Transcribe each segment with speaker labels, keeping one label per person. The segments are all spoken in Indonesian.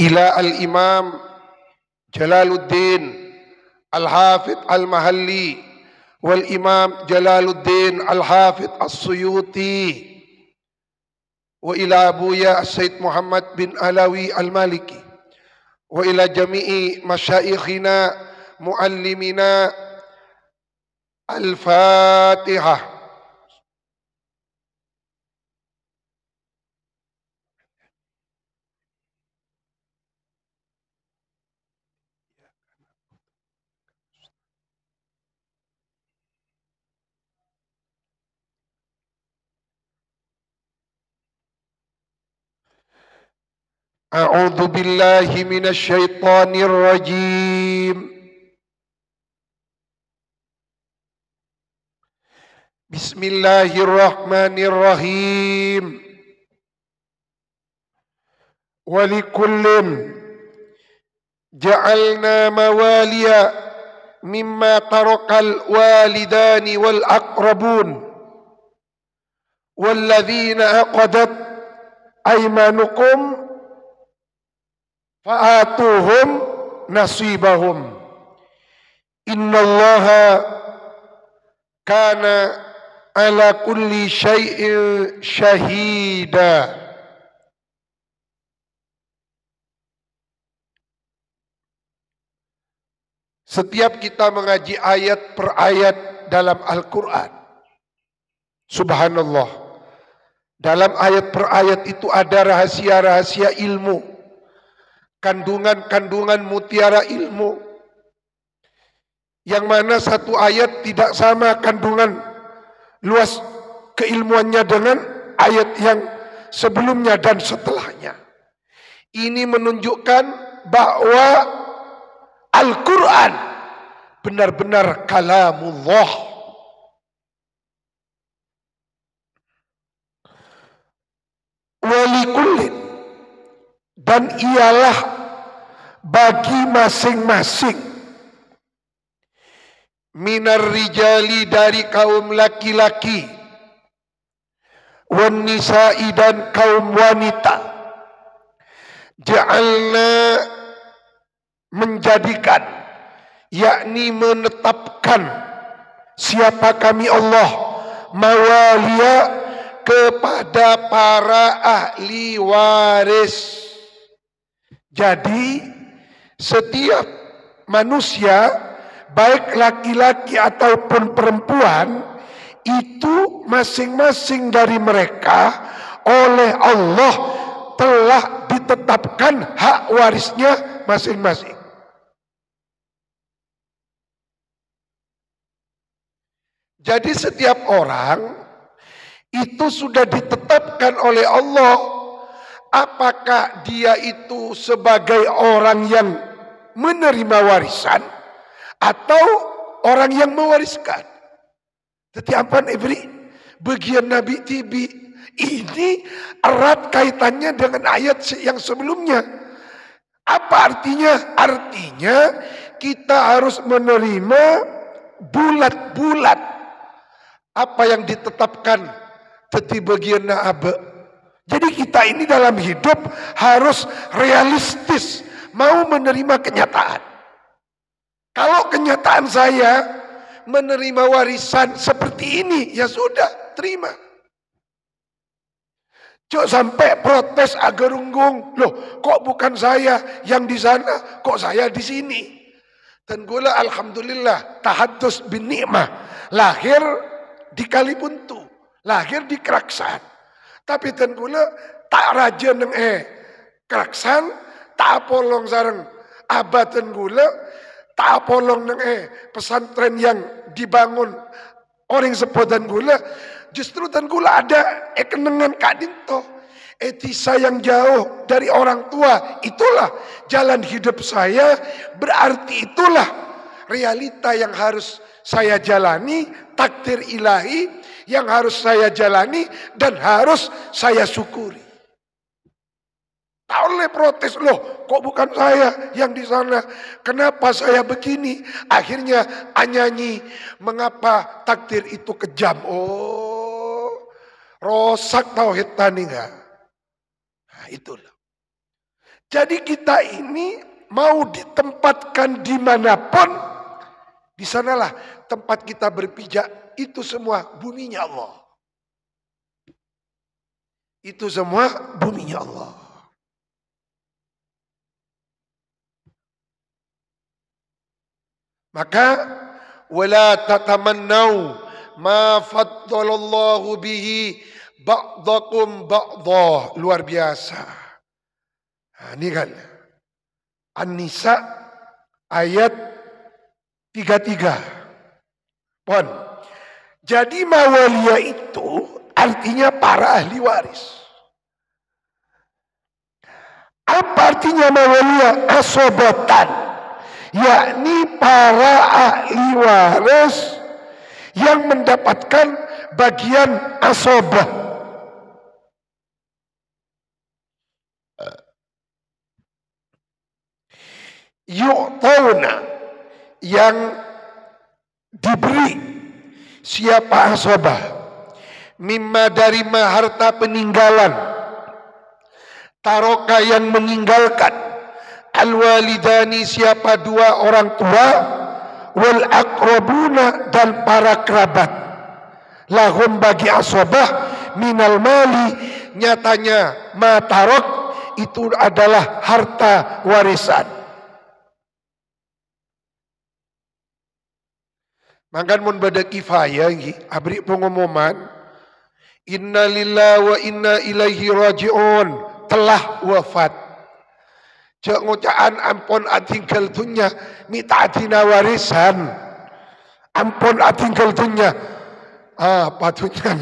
Speaker 1: ila al-imam Jalaluddin al-Hafidh al-Mahalli wal imam Jalaluddin al-Hafidh as-Suyuti wa ila abuya Sayyid Muhammad bin Alawi al-Maliki wa ila jami'i masyayikhina muallimina al-Fatihah. A'udzu billahi minasy syaithanir rajim. Bismillahirrahmanirrahim. Wa likullin ja'alna mawaliya mimma tarakal walidani wal aqrabun walladzina aqadat aymanukum fa'atuhum nasibahum. Innallaha kana ala kulli syai'in syahida. Setiap kita mengaji ayat per ayat dalam Al-Quran, subhanallah, dalam ayat per ayat itu ada rahasia-rahasia ilmu, kandungan-kandungan mutiara ilmu, yang mana satu ayat tidak sama kandungan luas keilmuannya dengan ayat yang sebelumnya dan setelahnya. Ini menunjukkan bahwa Al-Quran benar-benar kalamullah. Walikullin, dan ialah bagi masing-masing, minar rijali, dari kaum laki-laki, wan nisa'i, dan kaum wanita, ja'alna, menjadikan, yakni menetapkan, siapa kami Allah, mawaliya, kepada para ahli waris. Jadi setiap manusia, baik laki-laki ataupun perempuan, itu masing-masing dari mereka oleh Allah telah ditetapkan hak warisnya masing-masing. Jadi setiap orang itu sudah ditetapkan oleh Allah, apakah dia itu sebagai orang yang menerima warisan atau orang yang mewariskan. Tetapi apa Ibri? Bagian Nabi Tibi ini erat kaitannya dengan ayat yang sebelumnya. Apa artinya? Artinya kita harus menerima bulat-bulat apa yang ditetapkan teti bagian na'abe. Jadi kita ini dalam hidup harus realistis, mau menerima kenyataan. Kalau kenyataan saya menerima warisan seperti ini, ya sudah, terima. Cuk sampai protes agarunggung, loh kok bukan saya yang di sana, kok saya di sini. Dan gula alhamdulillah, tahaddus bin ni'mah, lahir di Kalibuntu, lahir di Keraksan. Tapi dan gula tak raja neng Keraksan, tak polong sareng abad dan gula, tak polong neng pesantren yang dibangun orang sepot dan gula. Justru dan gula ada kenangan kadinto, etisa yang jauh dari orang tua, itulah jalan hidup saya. Berarti itulah realita yang harus saya jalani, takdir ilahi yang harus saya jalani dan harus saya syukuri. Tak oleh protes, loh kok bukan saya yang di sana, kenapa saya begini. Akhirnya anyanyi, mengapa takdir itu kejam. Oh, rosak tauhid tani enggak. Nah, itulah. Jadi kita ini mau ditempatkan dimanapun, di sanalah tempat kita berpijak, itu semua buminya Allah. Itu semua buminya Allah. Maka wala tatamannau ma faddalallahu bihi ba'dakum ba'dah. Luar biasa. Nah, ini kan An-Nisa ayat 33. Pon. Jadi mawalia itu artinya para ahli waris. Apa artinya mawalia? Asobatan. Yakni para ahli waris yang mendapatkan bagian asobah. Yu'tauna, yang diberi siapa asobah, mimma dari harta peninggalan, taroka yang meninggalkan, al-walidani siapa dua orang tua, wal aqrabuna dan para kerabat, lahum bagi asobah, minal mali, nyatanya ma tarok itu adalah harta warisan. Mangkan mun bada kifayah nggih, abri pengumuman inna lillahi wa inna ilaihi rajiun, telah wafat. Cek ngucaan ampun atinggal dunya, minta adina warisan. Ampun atinggal dunya. Patunya.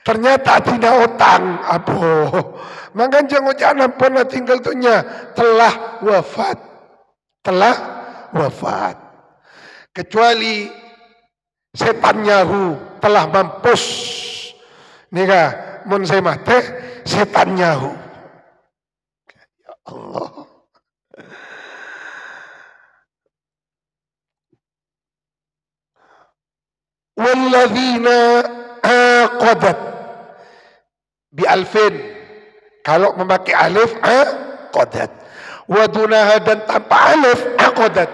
Speaker 1: Ternyata adina utang. Apo. Mangkan cek ngucaan ampun atinggal dunya, telah wafat. Telah wafat. Kecuali setan Yahu telah mampus. Nika mun saya mati setan Yahu. Ya Allah. Walladzina aqadat bi alfin. Kalau memakai alif aqadat. Wadunaha dan tanpa alif aqadat.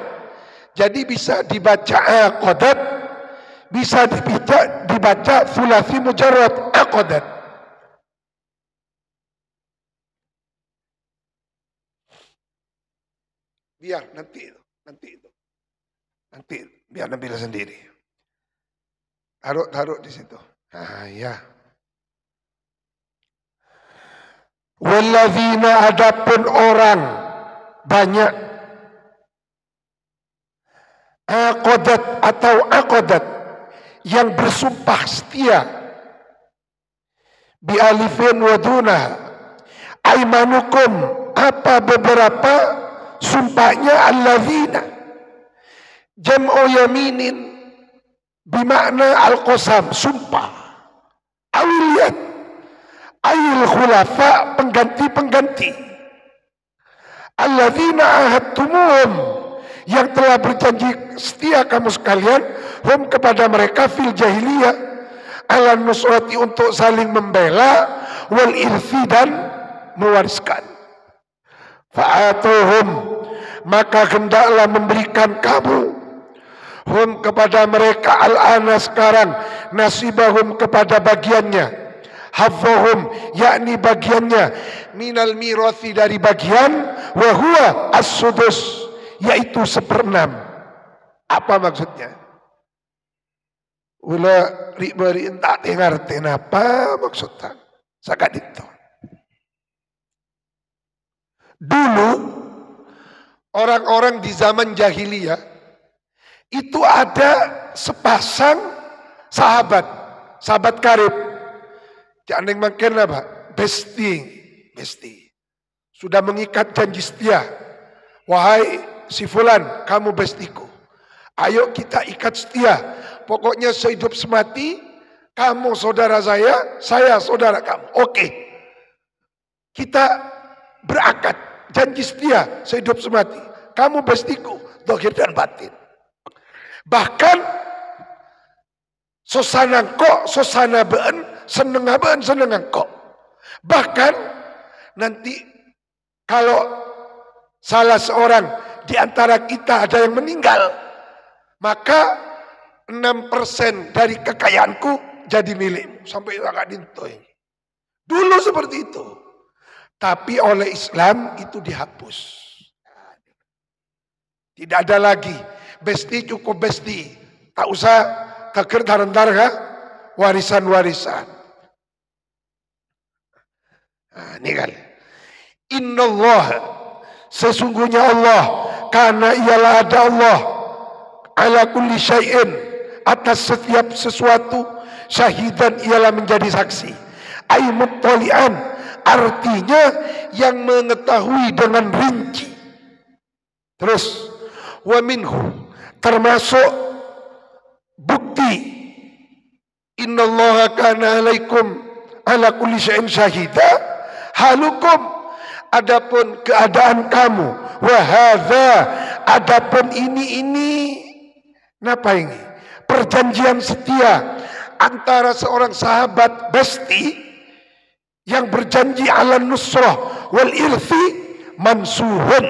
Speaker 1: Jadi bisa dibaca aqadat, bisa dibaca thulathi mujarrad aqadat. Biar nanti biar ambil sendiri. Taruh di situ. Ya. Walladzina, adapun orang banyak, aqadat atau aqadat yang bersumpah setia, bi alifin wa duna, aimanukum, apa beberapa sumpahnya, alladzina jam'u yaminin bimakna al-qasam, sumpah, awiliyat ayil khulafa, pengganti-pengganti, alladzina ahadtumuhum, yang telah berjanji setia kamu sekalian, hum kepada mereka, fil jahiliyah, ala nusrati untuk saling membela, wal irthi dan mewariskan. Fa'atuhum, maka hendaklah memberikan kamu, hum kepada mereka, al-ana sekarang, nasibahum kepada bagiannya, haffahum yakni bagiannya, minal mirathi dari bagian, wa huwa as-sudus yaitu 1/6. Apa maksudnya? Ula ribari entah ngerti apa maksudnya. Sakat itu. Dulu orang-orang di zaman jahiliyah itu ada sepasang sahabat karib. Jangan makin apa? Besti. Sudah mengikat janji setia. Wahai si fulan, kamu bestiku. Ayo kita ikat setia. Pokoknya sehidup semati, kamu saudara saya saudara kamu. Oke. Kita berakad, janji setia, sehidup semati. Kamu bestiku, dohir dan batin. Bahkan sosana beun, seneng kok. Bahkan nanti Kalau salah seorang di antara kita ada yang meninggal, maka 6% dari kekayaanku jadi milikmu. Sampai agak dintoy. Dulu seperti itu. Tapi oleh Islam itu dihapus. Tidak ada lagi. Besti cukup besti. Tak usah keker darah warisan-warisan. Nah, ini kan. Innallah, sesungguhnya Allah, karena ialah ada Allah, ala kulli syai'in, atas setiap sesuatu, syahidan ialah menjadi saksi. Ay muttali'an, artinya yang mengetahui dengan rinci. Terus, wa minhu, termasuk bukti, innallaha kana alaikum ala kulli syai'in syahida, halukum, adapun keadaan kamu, wahadha, adapun ini, kenapa ini? Perjanjian setia antara seorang sahabat besti yang berjanji ala nusrah wal irthi, mansuhun,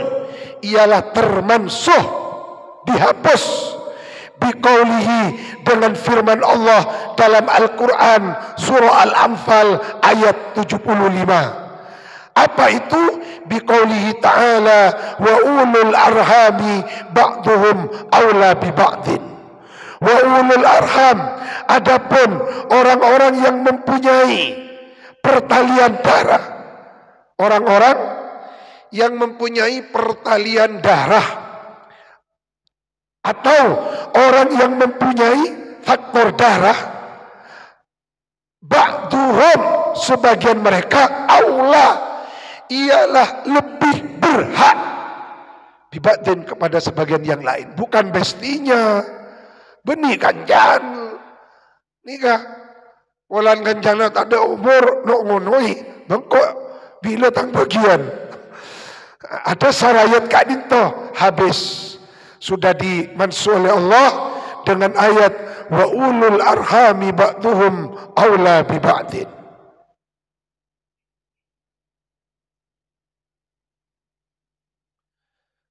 Speaker 1: ialah termansuh, dihapus, biqaulihi, dengan firman Allah dalam Al-Quran surah Al-Anfal ayat 75. Apa itu? Biqaulihi ta'ala wa ulul arhami ba'duhum awla bi ba'din. Wa ulul arham, adapun orang-orang yang mempunyai pertalian darah, orang-orang yang mempunyai pertalian darah, atau orang yang mempunyai faktor darah, ba'duhum, sebagian mereka, aula, ialah lebih berhak dibanding kepada sebagian yang lain. Bukan bestinya, benih kanjan nikah walan kanjana tak ada umur no ngonoi bengkok bila tang bagian ada sarayat kak dinto, habis sudah dimansuh oleh Allah dengan ayat wa ulul arhami ba'duhum aula bi ba'din.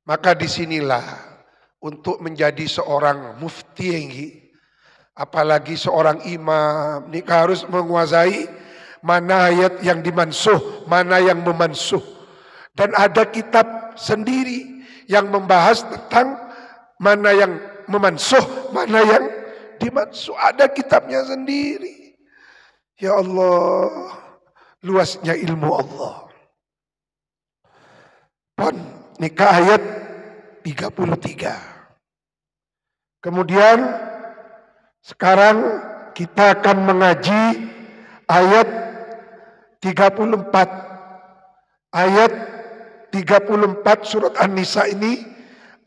Speaker 1: Maka disinilah untuk menjadi seorang mufti ini, apalagi seorang imam, ini harus menguasai mana ayat yang dimansuh, mana yang memansuh. Dan ada kitab sendiri yang membahas tentang mana yang memansuh, mana yang dimansuh. Ada kitabnya sendiri. Ya Allah, luasnya ilmu Allah. Pon, nikah ayat 33. Kemudian sekarang kita akan mengaji ayat 34. Ayat 34 surat An-Nisa ini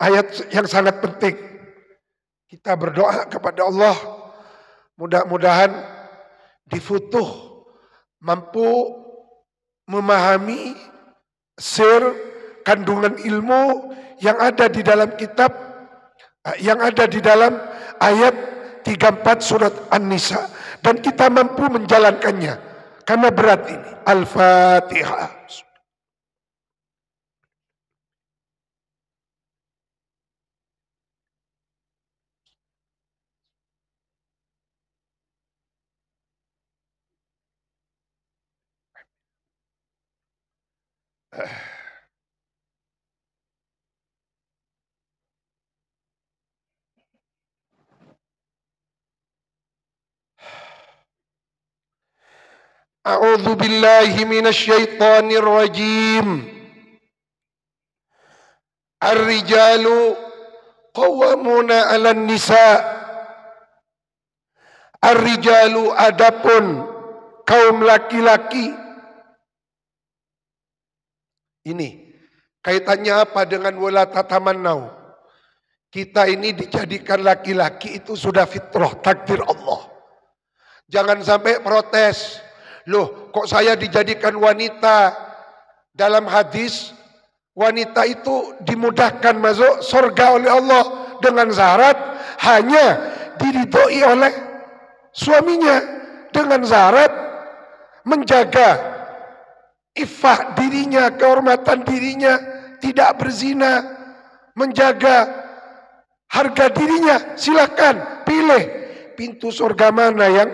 Speaker 1: ayat yang sangat penting. Kita berdoa kepada Allah, mudah-mudahan difutuh, mampu memahami kandungan ilmu yang ada di dalam kitab, yang ada di dalam ayat 34 surat An-Nisa, dan kita mampu menjalankannya karena berat ini. Al-Fatihah. A'udzu billahi minasyaitonir rajim. Ar-rijalu qawwamuna 'alan nisa. Ar-rijalu, adapun kaum laki-laki. Ini kaitannya apa dengan wala tatamannau? Kita ini dijadikan laki-laki itu sudah fitrah, takdir Allah. Jangan sampai protes. Loh, kok saya dijadikan wanita? Dalam hadis, wanita itu dimudahkan masuk surga oleh Allah dengan syarat hanya diridhoi oleh suaminya, dengan syarat menjaga iffah dirinya, kehormatan dirinya, tidak berzina, menjaga harga dirinya, silakan pilih pintu surga mana yang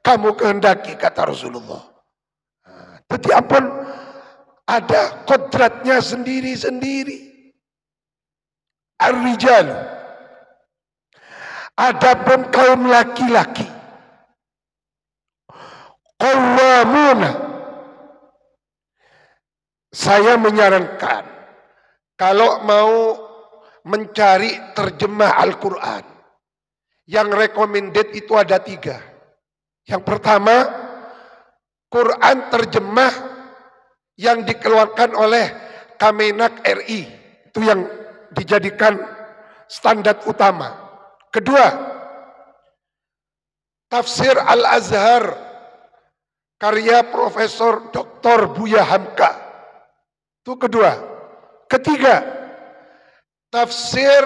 Speaker 1: kamu kehendaki, kata Rasulullah. Tapi ampun, ada kodratnya sendiri-sendiri. Ar-rijal, adapun kaum laki-laki, qawwamuna, saya menyarankan kalau mau mencari terjemah Al-Quran, yang recommended itu ada 3. Yang pertama, Quran terjemah yang dikeluarkan oleh Kemenak RI, itu yang dijadikan standar utama. Kedua, Tafsir Al-Azhar karya Profesor Dr. Buya Hamka, itu kedua. Ketiga, tafsir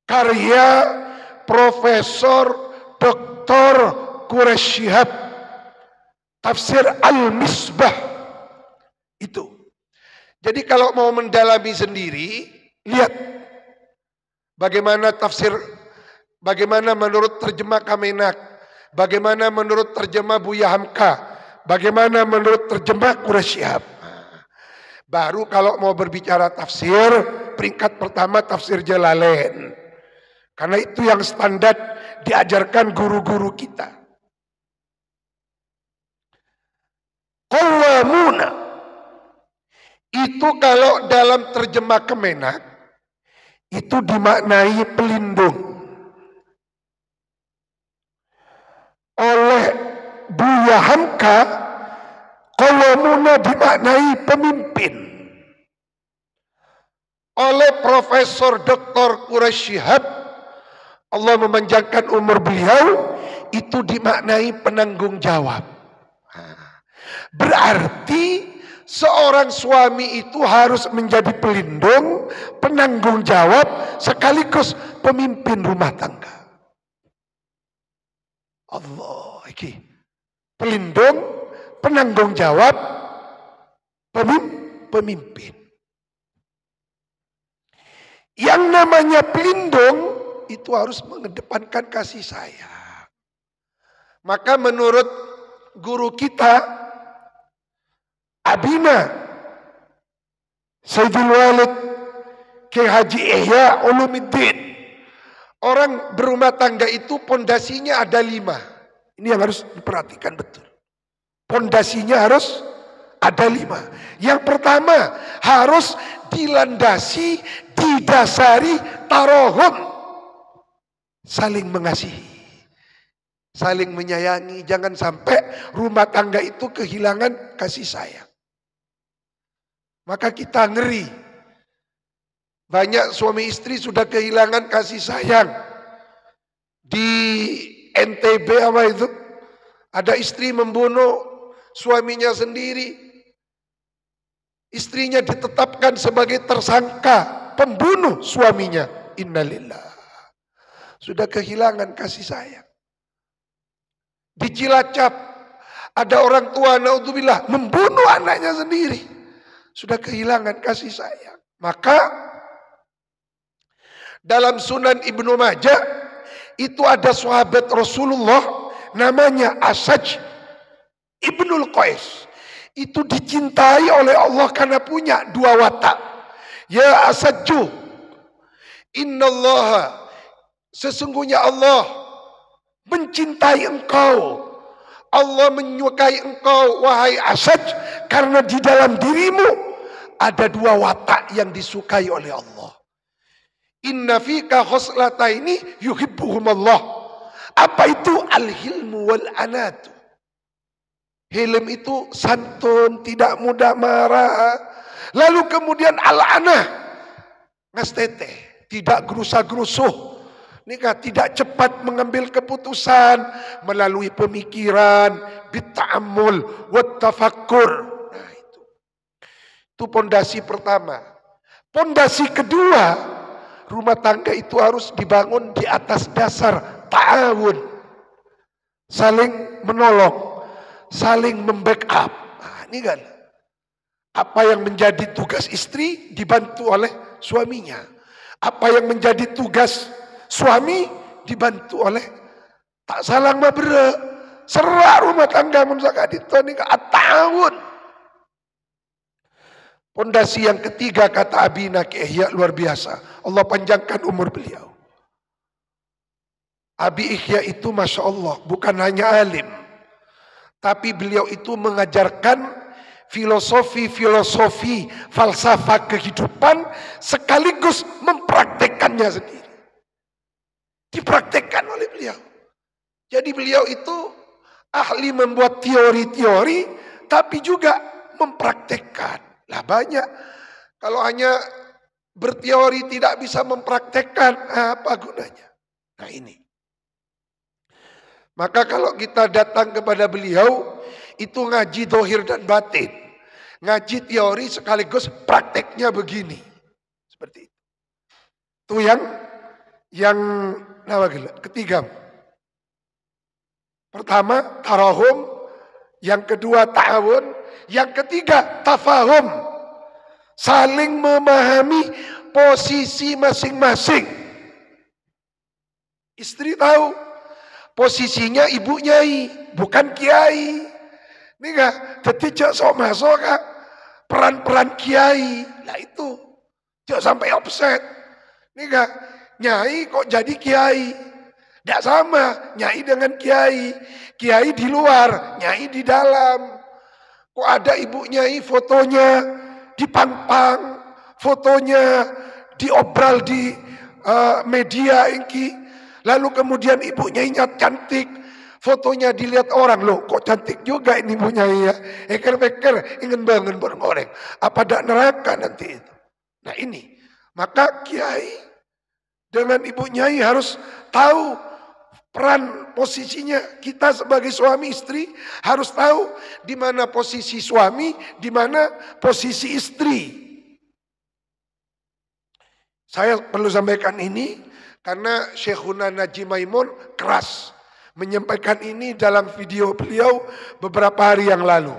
Speaker 1: karya Profesor Dr. Quraish Shihab, tafsir Al-Misbah. Itu. Jadi kalau mau mendalami sendiri, lihat bagaimana tafsir, bagaimana menurut terjemah Kemenak, bagaimana menurut terjemah Buya Hamka, bagaimana menurut terjemah Quraish Shihab. Baru kalau mau berbicara tafsir, peringkat pertama tafsir Jalalain. Karena itu yang standar diajarkan guru-guru kita. Qawwamuna, itu kalau dalam terjemah Kemenak, itu dimaknai pelindung. Oleh Buya Hamka, qawwamuna dimaknai pemimpin. Oleh Profesor Dr. Quraish Shihab, Allah memanjangkan umur beliau, itu dimaknai penanggung jawab. Berarti seorang suami itu harus menjadi pelindung, penanggung jawab, sekaligus pemimpin rumah tangga. Allah, iki pelindung, penanggung jawab, pemimpin. Yang namanya pelindung itu harus mengedepankan kasih sayang. Maka menurut guru kita, Abina Sayyidul Walid Kiai Haji Ihya Ulumuddin, orang berumah tangga itu pondasinya ada 5. Ini yang harus diperhatikan betul. Pondasinya harus ada 5. Yang pertama, harus dilandasi, didasari tarohum, saling mengasihi, saling menyayangi. Jangan sampai rumah tangga itu kehilangan kasih sayang. Maka kita ngeri. Banyak suami istri sudah kehilangan kasih sayang. Di NTB apa itu? Ada istri membunuh suaminya sendiri. Istrinya ditetapkan sebagai tersangka pembunuh suaminya. Innalillah. Sudah kehilangan kasih sayang. Di Cilacap ada orang tua naudzubillah membunuh anaknya sendiri. Sudah kehilangan kasih sayang. Maka dalam Sunan Ibnu Majah itu ada sahabat Rasulullah namanya Asaj Ibnul Qais. Itu dicintai oleh Allah karena punya 2 watak. Ya Asajju, innallaha, sesungguhnya Allah mencintai engkau. Allah menyukai engkau wahai Asaj, karena di dalam dirimu ada 2 watak yang disukai oleh Allah. Inna fika khoslataini yuhibbuhumullah. Apa itu? Al-hilmu wal anatu. Hilm itu santun, tidak mudah marah. Lalu kemudian al-anah, ngastete, tidak gerusa-gerusuh. Nikah tidak cepat mengambil keputusan melalui pemikiran, bitta'ammul, wattafakkur. Nah itu pondasi pertama. Pondasi kedua, rumah tangga itu harus dibangun di atas dasar ta'awun. Saling menolong, saling membackup. Nah, ini kan. Apa yang menjadi tugas istri dibantu oleh suaminya. Apa yang menjadi tugas suami dibantu oleh tak salang mabere. Serak rumah tangga mun sakadito ni tahun. Pondasi yang ketiga kata Abina Ki Ihya luar biasa. Allah panjangkan umur beliau. Abi Ihya itu Masya Allah bukan hanya alim. Tapi beliau itu mengajarkan filosofi, falsafah kehidupan sekaligus mempraktekkannya sendiri. Dipraktekkan oleh beliau. Jadi beliau itu ahli membuat teori-teori tapi juga mempraktekkan. Lah banyak. Kalau hanya berteori tidak bisa mempraktekkan, apa gunanya? Nah ini. Maka kalau kita datang kepada beliau, itu ngaji dohir dan batin. Ngaji teori sekaligus prakteknya begini. Seperti itu. Itu yang ketiga. Pertama, tarahum. Yang kedua, ta'awun. Yang ketiga, tafahum. Saling memahami posisi masing-masing. Istri tahu posisinya ibu nyai, bukan kiai. Ini enggak, jadi jak sok masuk kak peran-peran kiai. Lah itu, jak sampai offset. Ini enggak, nyai kok jadi kiai. Tidak sama, nyai dengan kiai. Kiai di luar, nyai di dalam. Kok ada ibu nyai fotonya dipang-pang, fotonya diobral di media ini. Lalu kemudian ibu nyainya cantik. Fotonya dilihat orang, loh kok cantik juga ini ibu nyai ya. Eker-eker ingin bangun goreng. Apa dak neraka nanti itu. Nah ini, maka kiai dengan ibu nyai harus tahu peran posisinya. Kita sebagai suami istri harus tahu di mana posisi suami, di mana posisi istri. Saya perlu sampaikan ini karena Syekhuna Najim Maimun keras menyampaikan ini dalam video beliau beberapa hari yang lalu.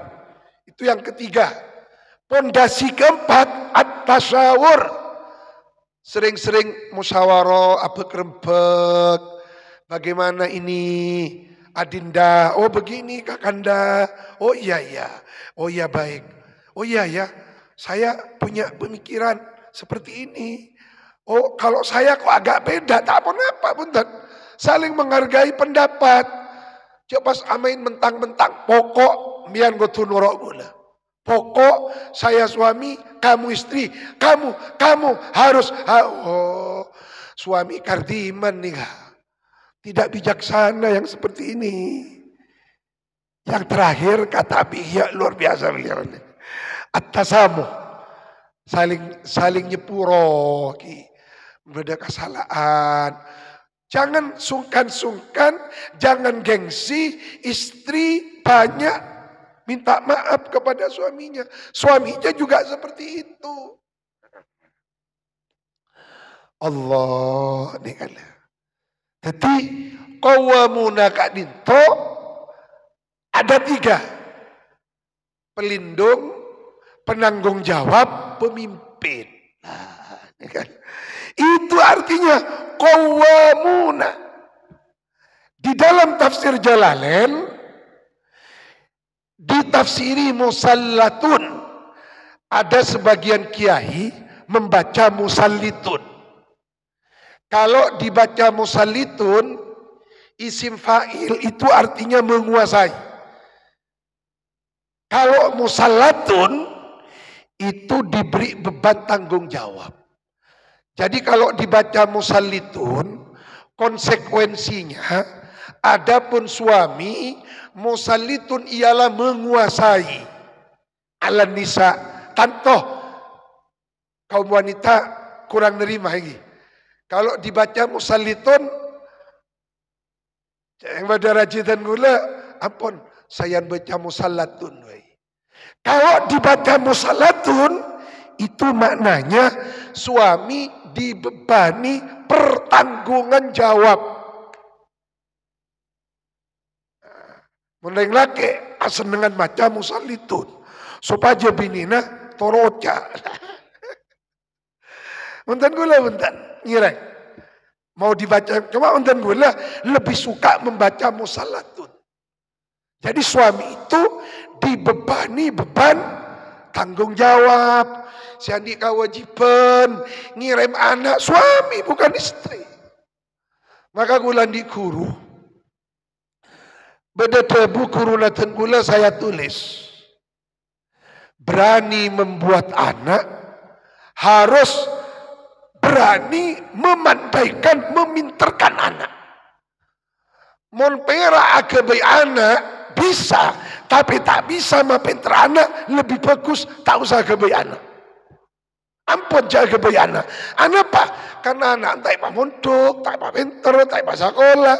Speaker 1: Itu yang ketiga. Pondasi keempat, at-tasyawur. Sering-sering musyawarah, rembek. Bagaimana ini Adinda? Oh begini Kakanda. Oh iya ya. Oh iya baik. Oh iya ya. Saya punya pemikiran seperti ini. Oh kalau saya kok agak beda. Tak apa-apa punten. Saling menghargai pendapat. Coba amain mentang-mentang. Pokok mian gotu nurok gula. Pokok saya suami, kamu istri. Kamu harus. Oh suami kardiman nih. Tidak bijaksana yang seperti ini. Yang terakhir kata Abi Ihya luar biasa beliau. At-tasamuh. Saling nyepuro. Beda kesalahan. Jangan sungkan-sungkan, jangan gengsi, istri banyak minta maaf kepada suaminya. Suaminya juga seperti itu. Allah nikala. Jadi qawwamuna Kak Dinto ada 3. Pelindung, penanggung jawab, pemimpin. Nah, nikala. Itu artinya qawwamuna. Di dalam tafsir Jalalain ditafsiri musallatun. Ada sebagian kiai membaca musallitun. Kalau dibaca musallitun, isim fa'il itu artinya menguasai. Kalau musallatun itu diberi beban tanggung jawab. Jadi kalau dibaca musallitun, konsekuensinya, adapun suami, musallitun ialah menguasai. Ala nisa, tantoh kaum wanita kurang nerima lagi. Kalau dibaca musallitun, yang pada rajitan gula, ampun, saya baca musallatun. Kalau dibaca musallatun, itu maknanya suami dibebani pertanggungan jawab. Mending laki asenengan maca musallitun. Supaya binina toroca. Untan gula untan ngireng. Mau dibaca, cuma untan gula lebih suka membaca musallatun. Jadi suami itu dibebani beban tanggung jawab, siandi kewajiban, ngirim anak suami bukan istri. Maka gula di guru, beda tebu guru natan gula saya tulis, berani membuat anak harus berani memandaikan, meminterkan anak. Mon pera agabai anak bisa, tapi tak bisa mapinter anak lebih bagus tak usah agabai anak. Ampun jaga agabai anak. Anak apa? Karena anak tak apa mondok, tak apa pinter, tak apa sekolah.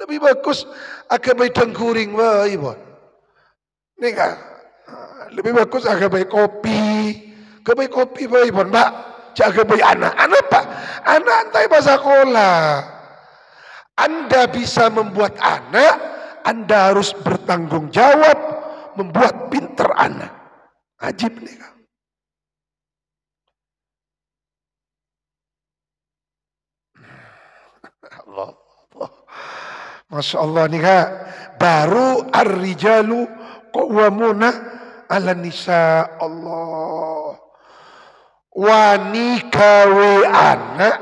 Speaker 1: Lebih bagus agabai dengkuring wah ibon. Nika lebih bagus agabai kopi. Agabai kopi wah ibon, Mbak. Jaga bayi anak. Anak apa? Anak tak apa sekolah. Anda bisa membuat anak, Anda harus bertanggung jawab membuat pinter anak. Ajib nih. Allah, Allah. Masya Allah nih kak. Baru ar-rijalu qawwamuna ala nisa. Allah. Wani gawe anak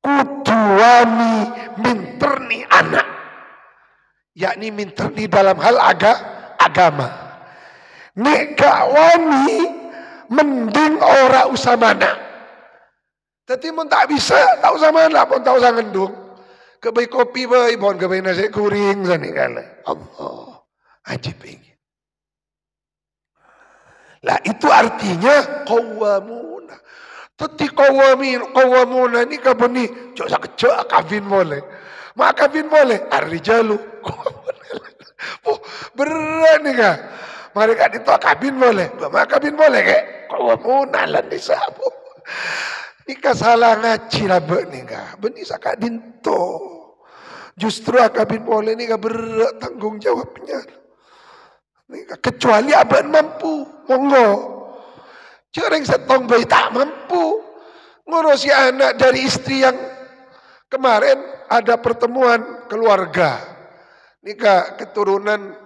Speaker 1: kudu wani minterni anak, yakni minterni dalam hal agama. Nek gak wani mending ora usah mana. Tapi mun tak bisa tak usah mana pun tak usah ngendung. Kebai kopi bae bon kebai nasi kuring sani kala. Allah ajib ini. Lah itu artinya qawwamuna. Teti qawwamuna ni kabuni cok sakejak kawin boleh. Mak kawin boleh ar-rijalu qawwamuna. Oh, berat ni kah? Mereka itu kawin boleh. Mak kawin boleh ke? Qawwamuna lan nisa. Nika salah ngaji lah nika. Beni sakak dinto. Justru kawin boleh nika berat tanggung jawabnya. Kecuali abang mampu, monggo. Cereng setong bayi tak mampu ngurusi anak dari istri yang kemarin ada pertemuan keluarga. Nikah keturunan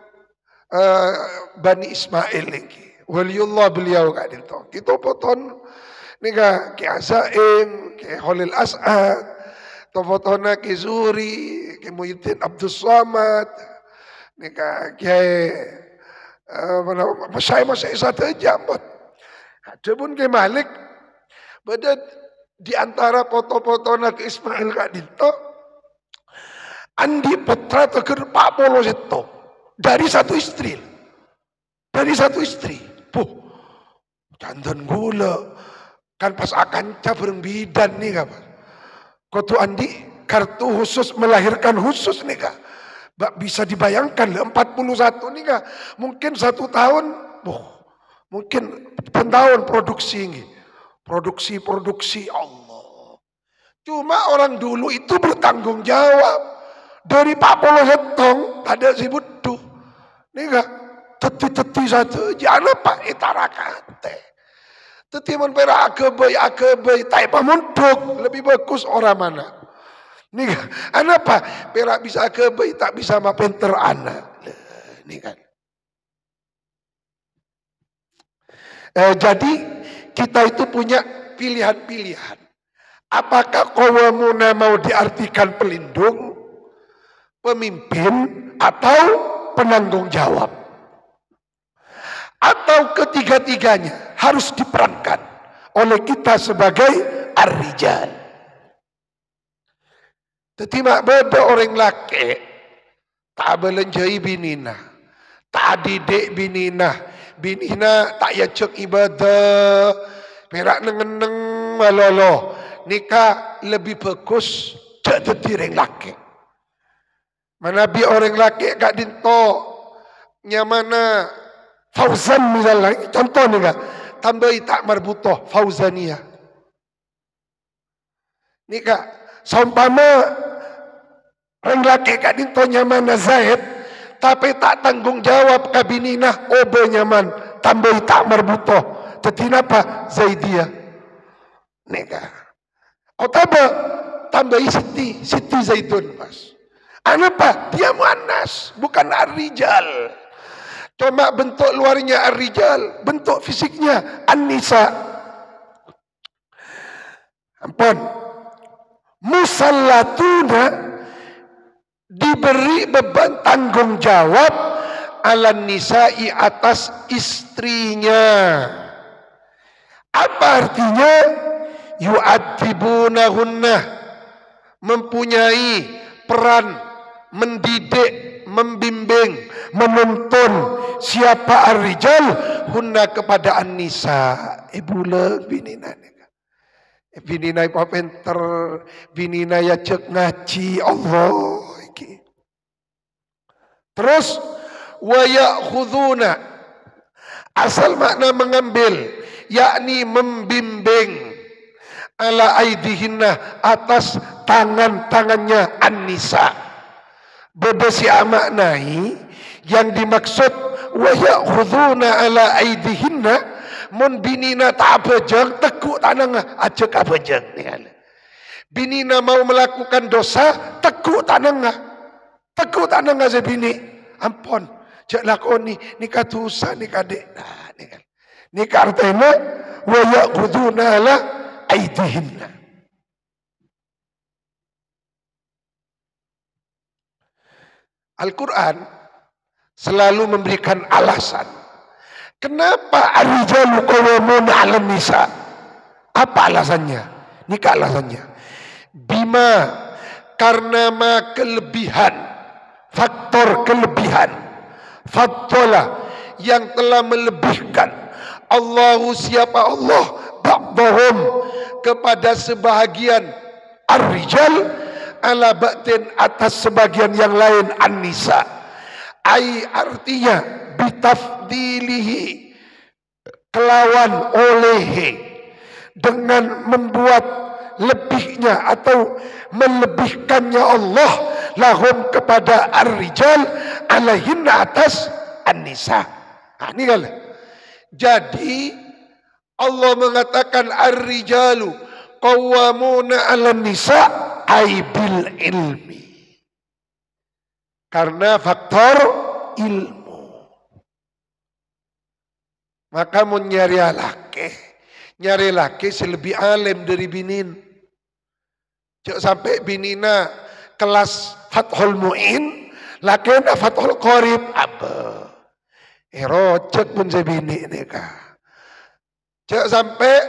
Speaker 1: Bani Ismail lagi. Waliullah beliau kak dinto. Kita poton nikah Ki Asaim, Ki Khalil As'ad, topotona Ki Zuri, Ki Muhyiddin Abdul Somad, nikah Kiai Masai satu jambut. Ada pun ke Malik, pada di antara foto-foto nak Ismail kak Dinto, Andi putra teker Pak Polo Seto dari satu istri, jantan gula kan pas akan cabreng bidan nih kapan, kotu Andi kartu khusus melahirkan khusus nih kak. Bisa dibayangkan 41 nih kak, mungkin 1 tahun, mungkin tahun produksi ini, produksi Allah. Cuma orang dulu itu bertanggung jawab dari Pak Polo Hetong, ada si butuh, nih kak, teti satu, jangan Pak itarakate, teti menpera akebai, tak pamunduk, lebih bagus orang mana? Nih kan, anak apa? Perak bisa kebaik, tak bisa mapenter anak. Nih kan. Jadi kita itu punya pilihan-pilihan. Apakah qawwamuna mau diartikan pelindung, pemimpin, atau penanggung jawab? Atau ketiga-tiganya harus diperankan oleh kita sebagai ar-rijal. Tetapi mak beda orang laki tak belenjai binina, tak didik binina tak yacek ibadah, perak neng malolo, nikah lebih bagus jadi orang laki. Mana bi orang laki kak dinto nyamana Fauzan misalnya, contoh nih kak, tambahi tak marbutoh Fauzania. Nikah saumpama orang laki kak dinto nyamana Zaid, tapi tak tanggung jawab kabinina obe nyaman tambah tak marbuto jadi apa Zaidiyah neka oh tambah Siti Zaitun pas apa dia muannas bukan ar-rijal cuma bentuk luarnya ar-rijal bentuk fisiknya an-nisa ampun musallatuna diberi beban tanggung jawab ala nisa'i atas istrinya. Apa artinya? Yu'adzibunahunna mempunyai peran mendidik, membimbing, menuntun siapa ar-rijal hunna kepada an-nisa. Ibu binina binina ipa penter binina ya cek ngaji Allah. Terus wa ya'khuduna asal makna mengambil yakni membimbing ala aidihinna atas tangan-tangannya an-nisa. Bebesi maknai yang dimaksud wa ya'khuduna ala aidihinna mun binina tak abejeng tekuk tanang ajek abejeng ni. Binina mau melakukan dosa tekuk tanang tekuk tanang aja bini, ampun, cek lakoni, nikah dosa, nikah dek, nah, nikah artinya, wa ya'khuduna ala aidihinna. Al-Quran selalu memberikan alasan. Kenapa ar-rijalu qawwamuna 'alan nisa? Apa alasannya? Nikah alasannya. Bima karena kelebihan faktor kelebihan faddala yang telah melebihkan Allahu siapa Allah ba'dahum kepada sebahagian ar-rijal ala ba'din atas sebagian yang lain an-nisa ai artinya bitafdilihi kelawan olehe dengan membuat lebihnya atau melebihkannya Allah lahum kepada ar-rijal alaihinna atas an-nisa. Nah, ini kan. Jadi Allah mengatakan ar-rijalu qawwamuna 'alan nisa ai bil ilmi. Karena faktor ilmu. Maka mau nyari laki selebih alim dari binin. Cuk sampai binina kelas Fathul Mu'in, lakena Fathul Qorib apa? Rocek pun sebini ini kah. Cuk sampai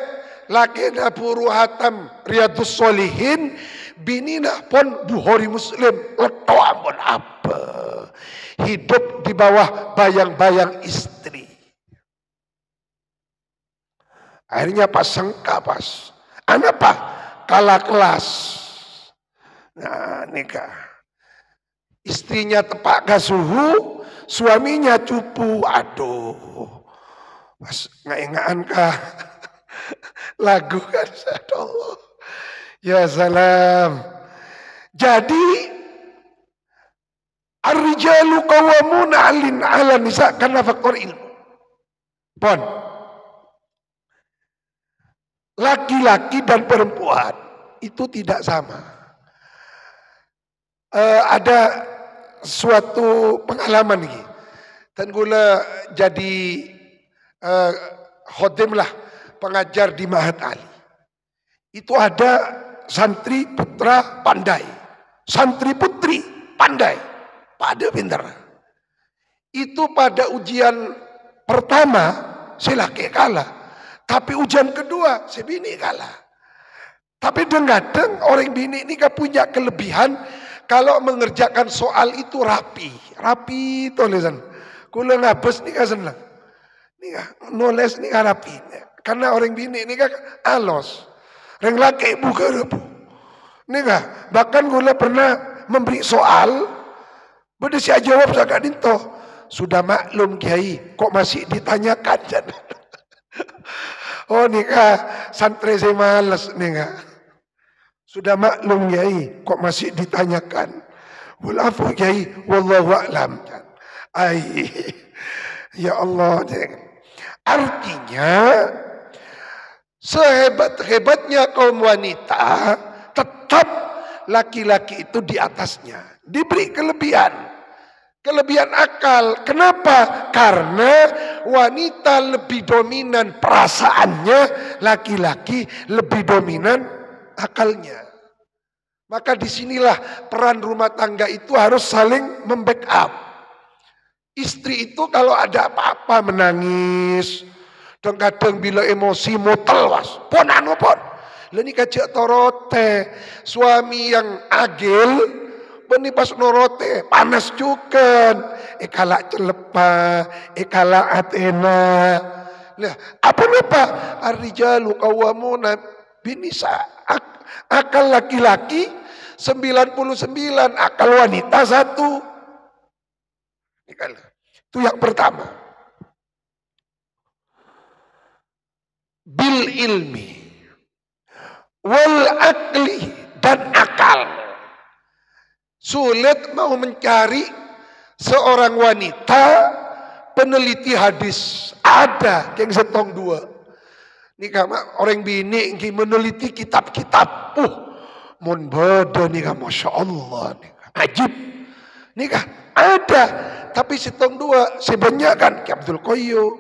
Speaker 1: lakena Puru Hatam Riyadus Solihin, binina pun Bukhari Muslim, leto ampun apa? Hidup di bawah bayang-bayang istri. Akhirnya pas sengka pas. Apa? Kalah kelas. Nah nikah. Istrinya tepak ke suhu, suaminya cupu. Aduh. Mas nggak kah? Lagu kan Allah. Ya salam. Jadi ar-rijalu qawwamuna 'ala nisa karena faktor ilmu. Pon. Laki-laki dan perempuan itu tidak sama. Ada suatu pengalaman nih. Dan gula jadi khodim lah, pengajar di Mahat Ali. Itu ada santri putra pandai, santri putri pandai, pada pintar. Itu pada ujian pertama si laki kalah. Tapi ujian kedua, si bini kalah. Tapi kadang orang bini ini punya kelebihan kalau mengerjakan soal itu rapi tulisan. Kula ngabes nih senang. Nih nulis nih rapi. Karena orang bini ini alos. Orang laki buka rapu. Nih bahkan kula pernah memberi soal, beda si jawab sagak dinto. Sudah maklum Kiai, kok masih ditanyakan? Oh nikah santri saya males nikah. Sudah maklum Kiai, kok masih ditanyakan? Walafu Kiai, wallahu a'lam. Ai, ya Allah. Artinya sehebat-hebatnya kaum wanita, tetap laki-laki itu di atasnya. Diberi kelebihan. Kelebihan akal. Kenapa? Karena wanita lebih dominan perasaannya, laki-laki lebih dominan akalnya. Maka disinilah peran rumah tangga itu harus saling membackup. Istri itu kalau ada apa-apa menangis, kadang bila emosi motel was, pon anu pon. Leni kajak torote, suami yang agil, beni pas norote panas juga, kalak celepa, kalak atena. Nah, apa ar-rijalu qawwamuna binisa. Akal laki-laki 99, akal wanita 1. Itu yang pertama. Bil ilmi wal akli, dan akal. Sulit mau mencari seorang wanita peneliti hadis. Ada yang setong dua. Ini kama orang bini yang meneliti kitab-kitab. Mun bodoh nih kak, Masya Allah. Ajib. Nih kak, ada. Tapi setong dua. Sebanyak kan. Ki Abdul Qayyum.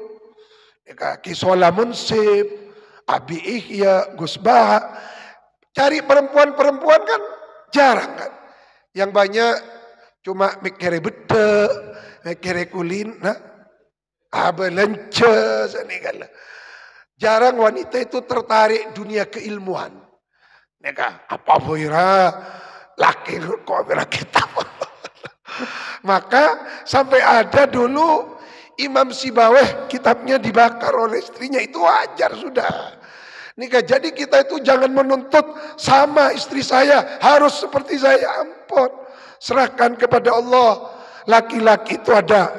Speaker 1: Ki Sola Munsib. Abi Ihya. Gus Baha. Cari perempuan-perempuan kan jarang kan. Yang banyak cuma mikir beda, mikir kulin, abalance, jarang wanita itu tertarik dunia keilmuan. Neka apa boira laki kok bera kitab. Maka sampai ada dulu Imam Sibaweh kitabnya dibakar oleh istrinya, itu wajar sudah. Nikah, jadi kita itu jangan menuntut sama istri saya harus seperti saya, ampun. Serahkan kepada Allah. Laki-laki itu ada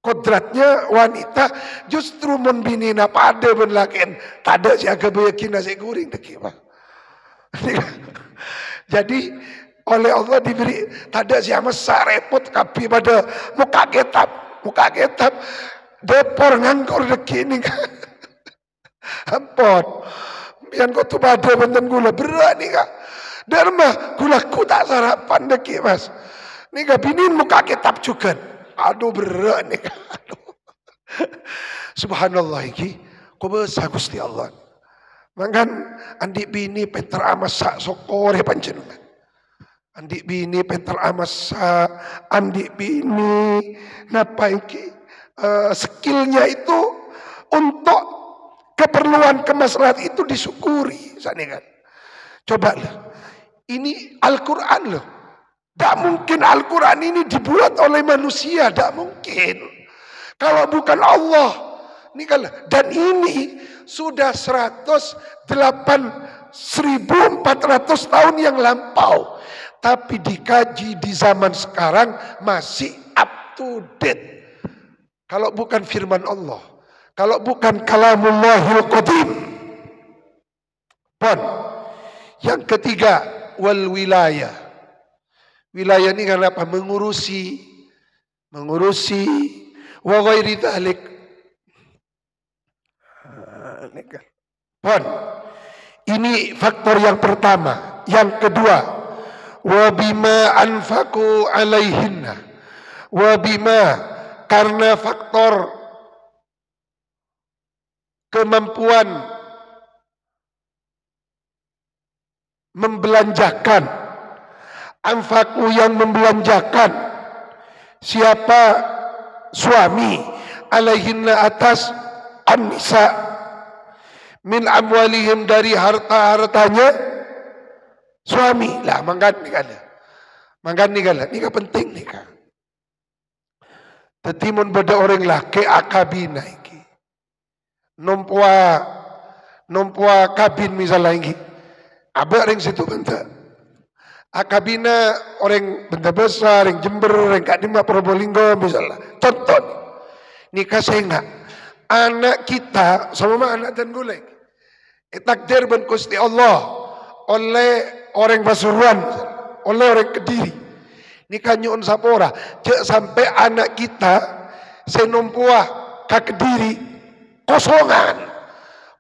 Speaker 1: kodratnya, wanita justru membinina pada benlakin. Tada si agak beyakin nasi guring dekima. Jadi oleh Allah diberi tada si amas sarepot kapi pada muka kitab depor nganggur dekini. Ampun, pian kau tu pada benten gula berat ni kak. Derma gula ku tak sarapan deki mas. Ni kak binin muka kitab juga. Aduh berat ni kak. Aduh. Subhanallah iki. Kau besar Gusti Allah. Makan andik bini penter amasa sokore panjenengan. Andik bini penter amasa, andik bini napa iki skillnya itu untuk keperluan kemaslahatan itu disyukuri. Kan? Coba lah. Ini Al-Quran loh. Tak mungkin Al-Quran ini dibuat oleh manusia. Tak mungkin. Kalau bukan Allah. Ini kan, dan ini sudah 104.000 tahun yang lampau. Tapi dikaji di zaman sekarang masih up to date. Kalau bukan firman Allah. Kalau bukan kalamullahil qadim. Pon. Yang ketiga, wal wilayah. Wilayah ini kan apa? Mengurusi wa ghairi dzalik. Pon. Ini faktor yang pertama. Yang kedua, wa bima anfaqu alaihinna. Wa bima, karena faktor kemampuan membelanjakan, anfaku yang membelanjakan, siapa? Suami, alaihinna atas an-nisa, min amwalihim dari harta-hartanya suami. Lah manggan ni kala, ni ka penting ni ka. Tetimun beda orang laki akabina iki. Nompua kabin misalnya ini. Abang ring situ bentar. Akabina orang bentar besar, orang Jember, orang Kadima Probolinggo misalnya. Contoh. Nikah saya anak kita sama anak dan guleng. Takdir ben Gusti Allah oleh orang Pasuruan, oleh orang Kediri. Nika nyuun sapora, cek sampai anak kita senompuah ka Kediri kosongan.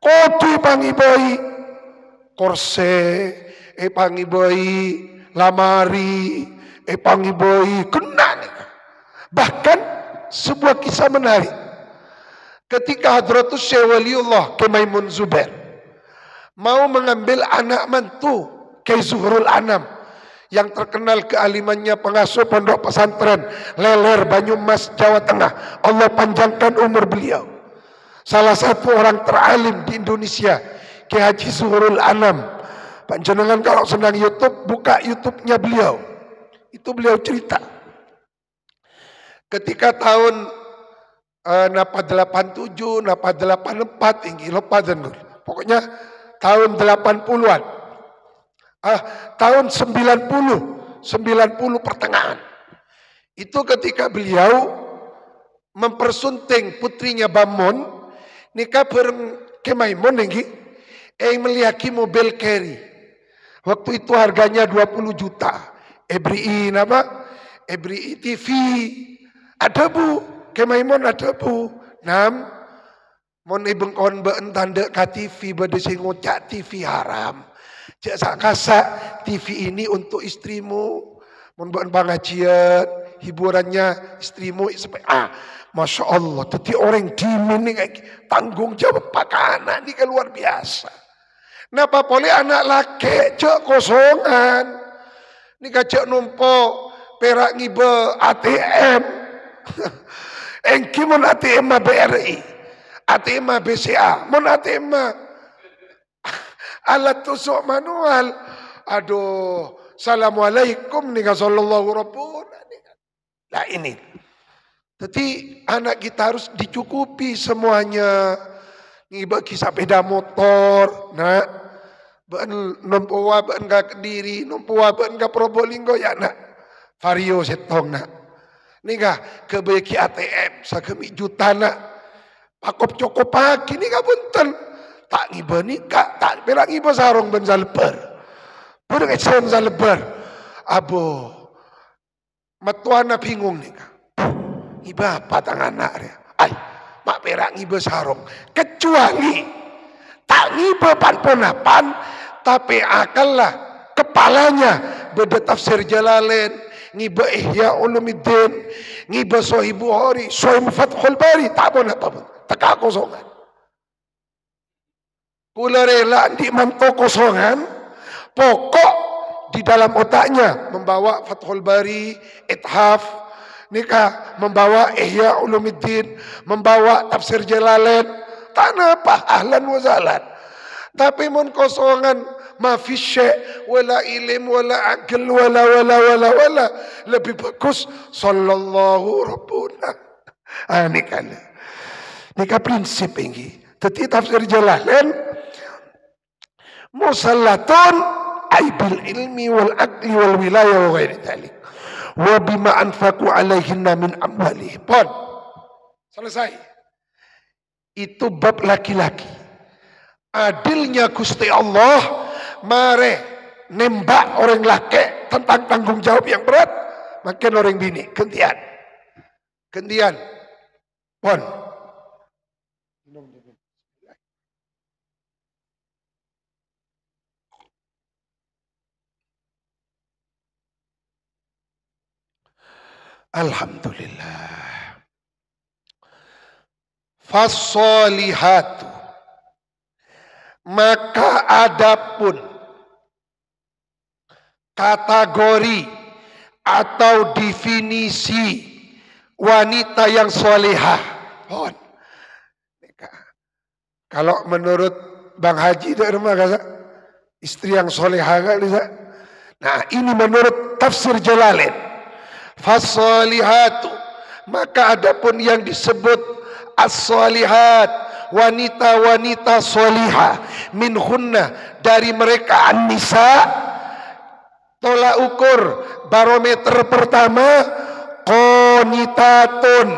Speaker 1: Kotu pangiboi korse, pangiboi lamari, pangiboi kena nika. Bahkan sebuah kisah menarik. Ketika Hadratus Syekh Waliullah Kyai Maimun Zubair mau mengambil anak mantu Kyai Zuhrul Anam yang terkenal kealimannya pengasuh pondok pesantren Leler Banyumas Jawa Tengah. Allah panjangkan umur beliau. Salah satu orang teralim di Indonesia, Kyai Haji Zuhrul Anam. Panjenengan kalau senang YouTube, buka YouTube-nya beliau. Itu beliau cerita. Ketika tahun napa 87, napa 84, inggi lupa dan pokoknya tahun 80-an. Tahun 90 pertengahan. Itu ketika beliau mempersunting putrinya Bamon, nikah bareng Kyai Maimun nggih, meliaki mobil carry. Waktu itu harganya 20 juta. EBRI napa? EBRI TV. Ada Bu, Kyai Maimun ada Bu. Nam mon ibeng kon beun tanda ka TV bade sing ngocak TV haram. Cek sakasa TV ini untuk istrimu. Mun beun pangajian, hiburannya istrimu Masya Allah, tadi orang dimin nih kayak tanggung jawab pak anak ini kan luar biasa. Napa boleh anak laki cek kosongan. Ini kacek numpo perak ngibe ATM. Engki mon ATM BRI, ATM BCA, mon ATM alat tusuk manual. Aduh, assalamualaikum nih sallallahu rabbuna. Nah ini. Jadi anak kita harus dicukupi semuanya. Nih bagi sepeda motor, nak. Ben nompowa ben ka Kediri, nompowa ben ka Probolinggo ya nak. Vario setong nak. Nika kebeki ATM sakemi juta nak. Pakop cokop pagi nika punten. Tak ngiba nikah, tak perak ngiba sarong ben zaleber. Purung ecen zaleber. Abo. Matuana bingung nika. Ngiba apa tangan anak dia? Mak perak ngiba sarong. Kecuali tak ngiba pan-ponapan, tapi akallah kepalanya beda tafsir Jalalain, ngiba Ihya Ulumuddin, ngiba Sahih Bukhari, Sahih Fathul Bari, tak pun apa pun. Teka kosongan. Kula rela di manto kosongan, pokok di dalam otaknya membawa Fathul Bari, Ithaf, nikah, membawa Ihya Ulumuddin, membawa tafsir Jalalain, tak napa ahlan wa zalan. Tapi mun kosongan ma fi syai' wala ilm wala aql wala lebih bagus sallallahu rabbuna. Nikah prinsip ini. Dadi tafsir Jalalain musallatun aibil ilmi wal aqli wal wilayah wa ghairi dzalik wa bima anfaqu alaihinna min amwalihim. Pon. Selesai. Itu bab laki-laki. Adilnya Gusti Allah mare nembak orang laki tentang tanggung jawab yang berat, makin orang bini gantian. Pon. Alhamdulillah. Fasolihatu. Maka adapun kategori atau definisi wanita yang solehah. Kalau menurut Bang Haji dari rumah istri yang solehah kan? Nah ini menurut tafsir Jalalain. Fasolihatu. Maka adapun yang disebut as-solihat, wanita-wanita solihah, minhunna, dari mereka an-nisa, tolak ukur barometer pertama qanitatun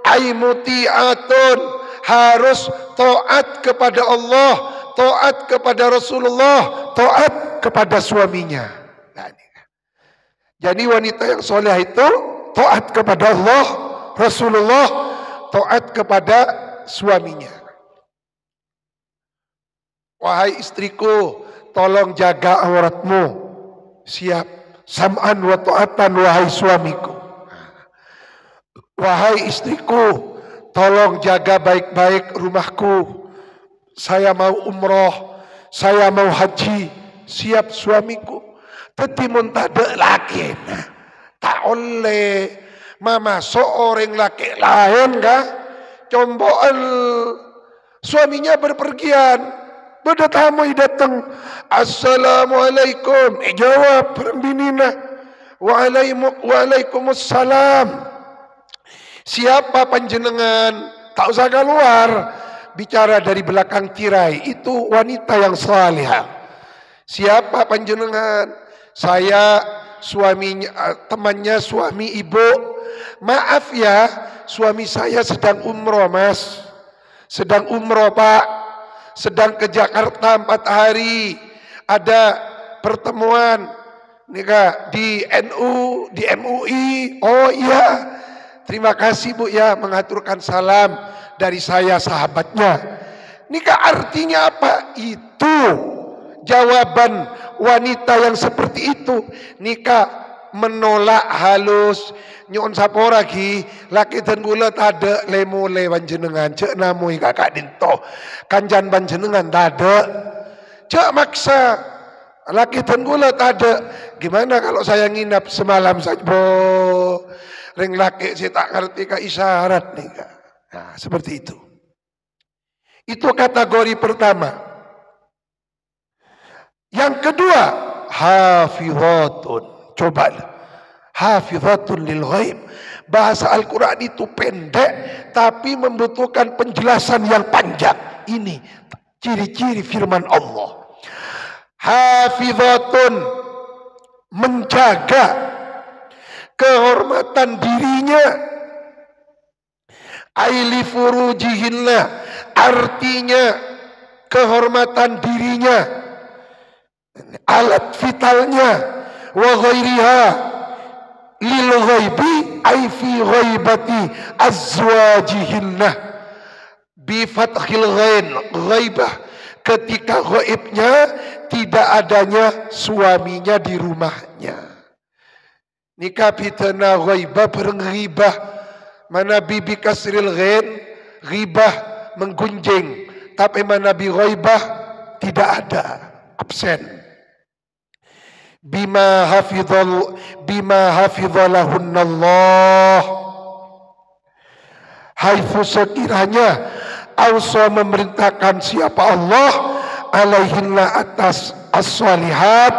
Speaker 1: aimutiatun, harus taat kepada Allah, taat kepada Rasulullah, taat kepada suaminya. Jadi wanita yang soleh itu taat kepada Allah, Rasulullah, taat kepada suaminya. Wahai istriku, tolong jaga auratmu. Siap. Sam'an wa ta'atan wahai suamiku. Wahai istriku, tolong jaga baik-baik rumahku. Saya mau umroh, saya mau haji. Siap suamiku. Tetimun tak ada laki. Tak oleh mama seorang laki lain kah? Comboan suaminya berpergian. Berdatamai datang. Assalamualaikum. Jawab perembinina. Waalaikumsalam. Siapa panjenengan? Tak usah keluar. Bicara dari belakang tirai. Itu wanita yang salihah. Siapa panjenengan? Saya suaminya, temannya suami ibu. Maaf ya, suami saya sedang umroh mas. Sedang umroh pak. Sedang ke Jakarta 4 hari. Ada pertemuan nikah di NU, di MUI. Oh iya. Terima kasih bu ya, mengaturkan salam dari saya sahabatnya. Nikah artinya apa? Itu jawaban wanita yang seperti itu. Nikah menolak halus. Nyon sapora ki laki dan gula tade lemole panjenengan cek namui kakak dinto kanjan panjenengan tade cek maksa laki dan gula tade. Gimana kalau saya nginap semalam saja bo ring laki saya tak ngerti ke isyarat nih kak. Nah seperti itu kategori pertama. Yang kedua hafizatun. Coba hafizatun lil ghaib. Bahasa Al-Quran itu pendek tapi membutuhkan penjelasan yang panjang. Ini ciri-ciri firman Allah. Hafizatun, menjaga kehormatan dirinya. Aili furujihinna, artinya kehormatan dirinya, alat vitalnya, wa ghairiha lil ghaibi ay fi ghaibati azwajihinna bi fathil ghain ghaibah, ketika ghaibnya tidak adanya suaminya di rumahnya. Nikah fitna ghaibah berghibah, mana bibi kasril ghain ghibah menggunjing, tapi mana bi ghaibah tidak ada, absen. Bima hafidhalahunallah, haitsu sekiranya Allah memerintahkan siapa Allah alaihinna atas as-salihat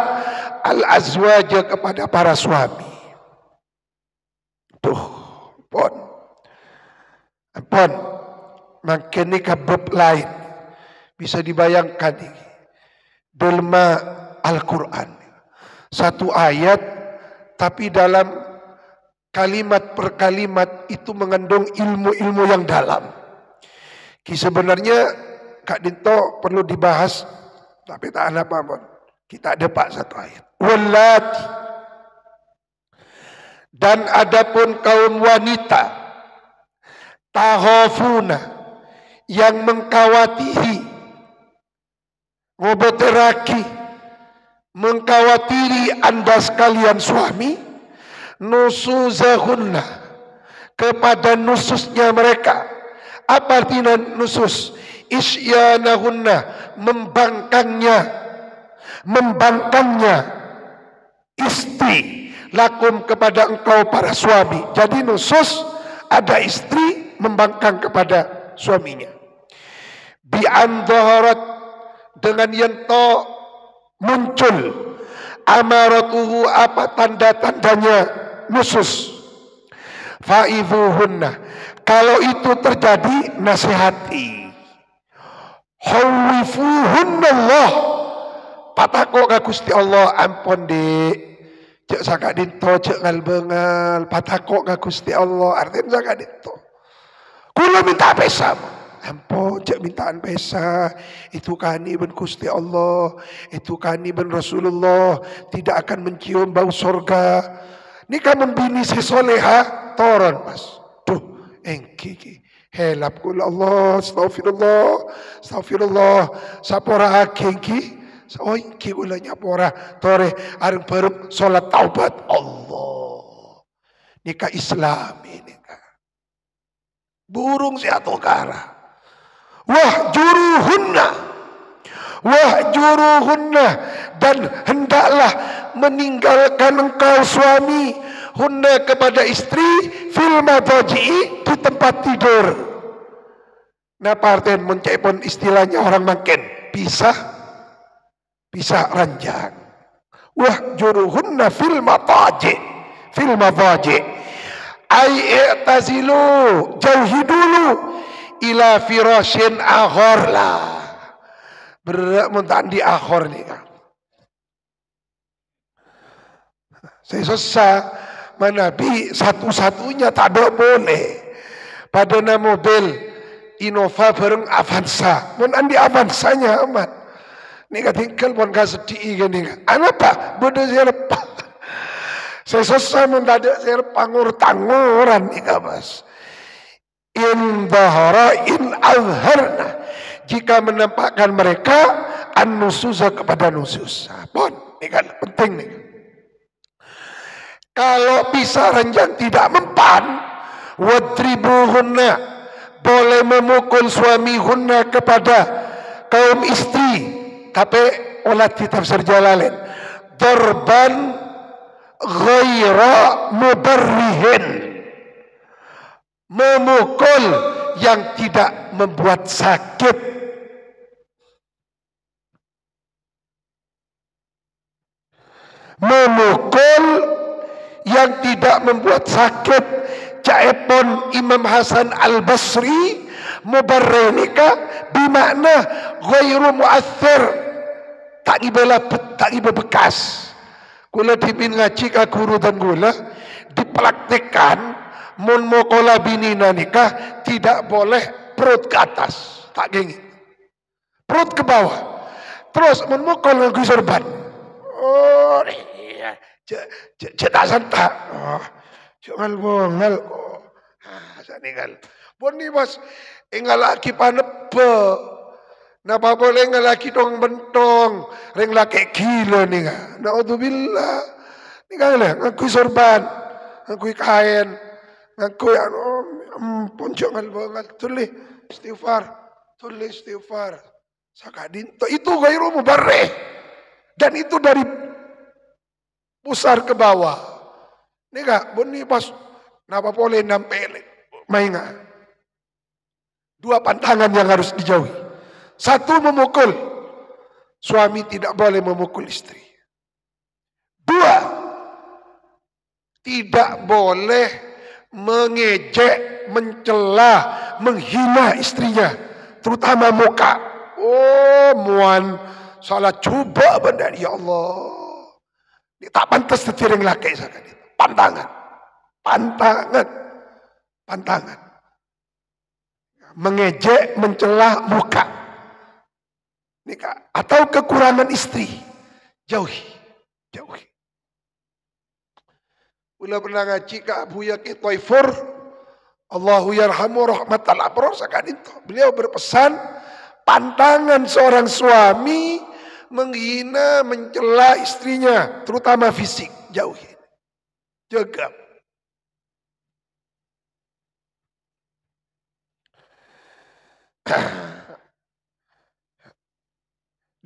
Speaker 1: al-azwaj kepada para suami. Tuh pon makin nikah bab lain bisa dibayangkan ini delma Al-Quran. Satu ayat tapi dalam kalimat per kalimat itu mengandung ilmu-ilmu yang dalam. Sebenarnya Kak Dinto perlu dibahas tapi tak ada apa-apa. Kita depak satu ayat. Wallati, dan adapun kaum wanita tahafuna yang mengkhawatiri ngoboteraki mengkhawatiri anda sekalian suami, nusuzahunna, kepada nususnya mereka. Apa artinya nusus? Isyanahunna, membangkangnya istri lakum kepada engkau para suami. Jadi nusus ada istri membangkang kepada suaminya. Bi'andharat, dengan yento muncul amaratuhu, apa tanda-tandanya nusus. Fa'idhuhunna, kalau itu terjadi nasihati. Khawifuhunnallah, patako ka Gusti Allah, ampun dek cek sakak dinto cek ngal-bengal, patako ka Gusti Allah, artinya sakak dinto kula minta pesam. Ampo cek mintaan pesa. Itu kani ben Gusti Allah. Itu kani ben Rasulullah. Tidak akan mencium bau sorga. Nikah membini si soleha. Toron mas. Duh engki. Helap kula Allah. Astagfirullah. Astagfirullah. Sapora engki. Oh engki kula nyapora. Tore areng perem solat taubat. Allah. Nikah Islami nikah. Burung si atokara. Wahjuruhunna dan hendaklah meninggalkan engkau suami hunna kepada istri fil madaji di tempat tidur. Nah parten mencepon istilahnya orang makin pisah ranjang. Wahjuruhunna fil madaji ai i'tazilu jauhi dulu ila firasyin akhar lah. Berat muntaan di akhir ni kan. Saya susah Nabi satu-satunya tak ada boleh. Pada nama mobil Innova bareng Avanza. Mun andi Avanzanya amat. Ni tinggal pun ka sedih kan ni. Apa? Bodoh saya lepas. Saya susah mendadak saya pangur-tanguran ni kan mas. In dhahara in azharna. Jika menampakkan mereka an-nusuza kepada nusus. Pun, ini kan penting nih. Kalau pisah ranjang tidak mempan, wadribuhunna, boleh memukul suami hunna kepada kaum istri. Tapi olah tafsir Jalalain. Darban ghaira mubarrihin. Memukul yang tidak membuat sakit. Memukul yang tidak membuat sakit. Caepon Imam Hasan Al-Basri mubarrinika bimakna ghairu mu'athir, tak iba bekas. Kula dipin ngaji ka guru dan gula dipraktekkan mun mokola binina nikah tidak boleh perut ke atas, tak gini. Perut ke bawah. Terus mun mokol nganggo sorban. Oh, iya. Cetak santak. Oh, jangan bongal kok. Ah, saningal. Pun ni mas, ingal laki panepe. Napa boleh ingal laki dong bentong. Reng laki gila ni nga. Naudzubillah. Ni nga lah, ngaku sorban. Ngaku kain. Ngaku ya, ampun jangan bongal. Tulis istighfar. Sakadinto. Itu gairu mubarrih. Dan itu dari pusar ke bawah. Ini enggak, boni pas napa boleh nampel mainga. Dua pantangan yang harus dijauhi. Satu memukul. Suami tidak boleh memukul istri. Dua, tidak boleh mengejek, mencela, menghina istrinya, terutama muka. Oh, muan salah coba benar ya Allah. Ini tak pantas tertiring laki saya itu. Pantangan. Mengejek, mencela muka. Nikah atau kekurangan istri. Jauhi. Ula pernah ngaji ke Abu Yaqi Taifur. Allahu yarhamu rahmatal abrar sakan itu. Beliau berpesan pantangan seorang suami menghina, mencela istrinya, terutama fisik, jauhi. Jaga.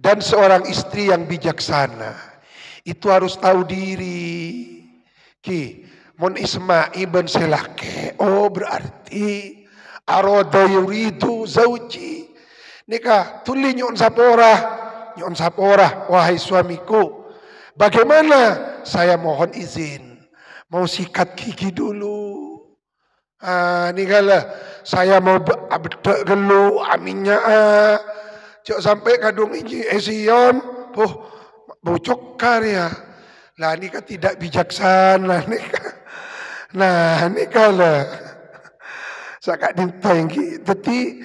Speaker 1: Dan seorang istri yang bijaksana itu harus tahu diri. Mon isma'i ben selake. Oh berarti aroda yuridu zauji. Nikah tuli nyon sapora, wahai suamiku. Bagaimana? Saya mohon izin. Mau sikat gigi dulu. Nikahlah. Saya mau bedek gelu aminnya. Cok sampai kadung ini esion. Bocok karya. Lah nikah tidak bijaksana nikah. Nah nikahlah. Sakak dinteng. Jadi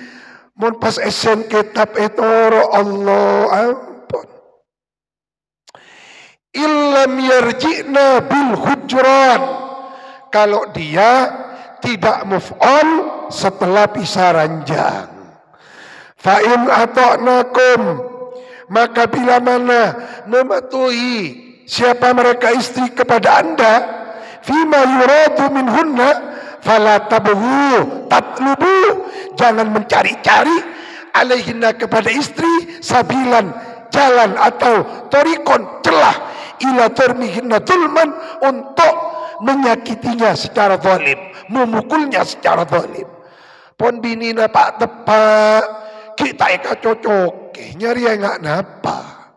Speaker 1: Mun pas esen kitab etoro Allah ampun. Illam yarji'na bil hujran. Kalau dia tidak move on setelah pisah ranjang. Fa in ata'nakum, maka bila mana mematuhi siapa mereka istri kepada anda, fima yuradu minhunna fala tabghu tatlubu, jangan mencari-cari alaihinna kepada istri sabilan, jalan atau torikon, celah ila tarmihinna zulman, untuk menyakitinya secara zalim, memukulnya secara zalim. Pon binina pak tepak kita eka cocok nyari enggak napa.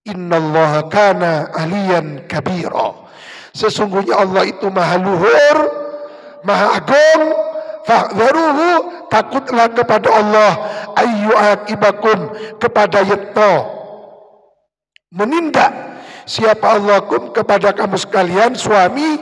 Speaker 1: Innallaha kana aliyan kabira, sesungguhnya Allah itu maha luhur, maha agung. Fahdharuhu, takutlah kepada Allah, ayyu akibakum, kepada yetto menindak siapa Allahkum kepada kamu sekalian suami,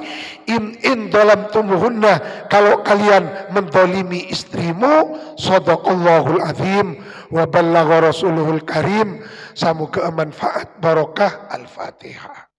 Speaker 1: in dalam tumuhunna, kalau kalian mendolimi istrimu. Shadaqallahul azim wa ballagha rasuluhul karim. Semoga manfaat barokah. Al-Fatihah.